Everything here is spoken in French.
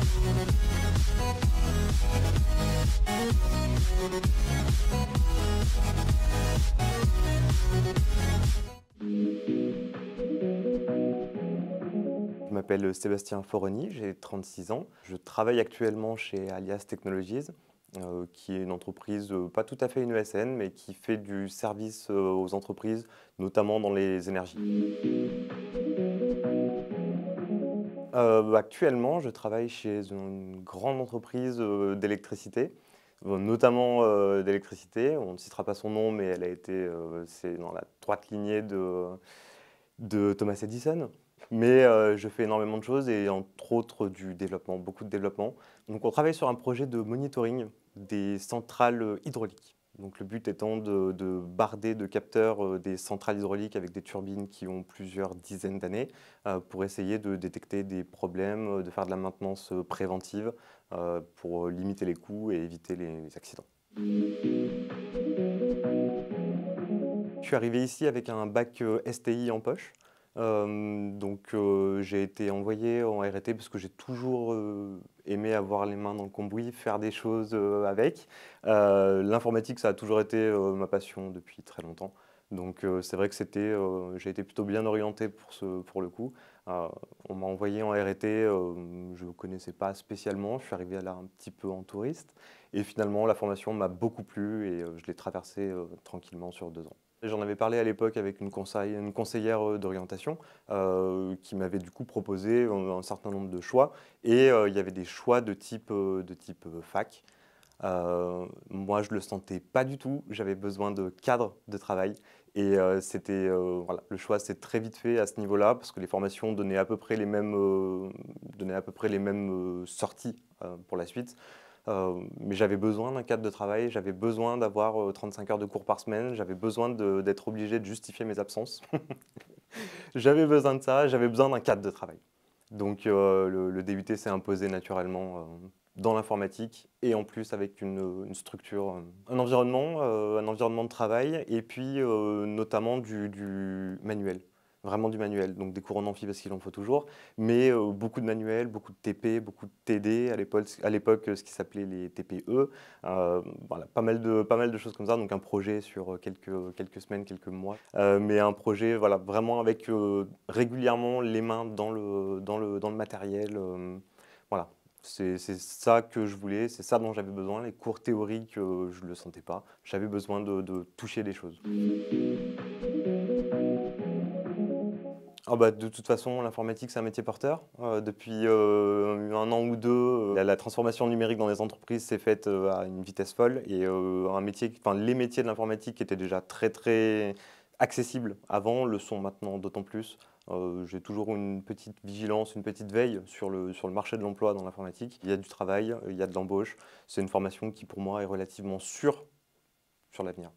Je m'appelle Sébastien Foroni, j'ai 36 ans. Je travaille actuellement chez Alias Technologies, qui est une entreprise, pas tout à fait une ESN, mais qui fait du service aux entreprises, notamment dans les énergies. Actuellement, je travaille chez une grande entreprise d'électricité, notamment d'électricité. On ne citera pas son nom, mais c'est dans la droite lignée de Thomas Edison. Mais je fais énormément de choses et entre autres du développement, beaucoup de développement. Donc on travaille sur un projet de monitoring des centrales hydrauliques. Donc le but étant de barder de capteurs des centrales hydrauliques avec des turbines qui ont plusieurs dizaines d'années pour essayer de détecter des problèmes, de faire de la maintenance préventive pour limiter les coûts et éviter les accidents. Je suis arrivé ici avec un bac STI en poche. J'ai été envoyé en RT parce que j'ai toujours aimé avoir les mains dans le cambouis, faire des choses avec. L'informatique, ça a toujours été ma passion depuis très longtemps. Donc c'est vrai que j'ai été plutôt bien orienté pour le coup. On m'a envoyé en RT, je ne connaissais pas spécialement, je suis arrivé là un petit peu en touriste. Et finalement, la formation m'a beaucoup plu et je l'ai traversée tranquillement sur 2 ans. J'en avais parlé à l'époque avec une conseillère d'orientation qui m'avait du coup proposé un certain nombre de choix et il y avait des choix de type fac. Moi, je ne le sentais pas du tout, j'avais besoin de cadre de travail et voilà, le choix s'est très vite fait à ce niveau-là parce que les formations donnaient à peu près les mêmes sorties pour la suite. Mais j'avais besoin d'un cadre de travail, j'avais besoin d'avoir 35 heures de cours par semaine, j'avais besoin d'être obligé de justifier mes absences. J'avais besoin de ça, j'avais besoin d'un cadre de travail. Donc le DUT s'est imposé naturellement dans l'informatique et en plus avec une structure, un environnement de travail et puis notamment du manuel. Vraiment du manuel, donc des cours en amphi parce qu'il en faut toujours, mais beaucoup de manuels, beaucoup de TP, beaucoup de TD, à l'époque ce qui s'appelait les TPE, voilà, pas mal de choses comme ça, donc un projet sur quelques semaines, quelques mois, mais un projet voilà, vraiment avec régulièrement les mains dans le matériel, voilà. C'est ça que je voulais, c'est ça dont j'avais besoin, les cours théoriques, je ne le sentais pas, j'avais besoin de toucher des choses. Ah bah, de toute façon, l'informatique, c'est un métier porteur. Depuis 1 an ou 2, la transformation numérique dans les entreprises s'est faite à une vitesse folle et les métiers de l'informatique qui étaient déjà très très accessibles avant le sont maintenant d'autant plus. J'ai toujours une petite vigilance, une petite veille sur le marché de l'emploi dans l'informatique. Il y a du travail, il y a de l'embauche. C'est une formation qui pour moi est relativement sûre sur l'avenir.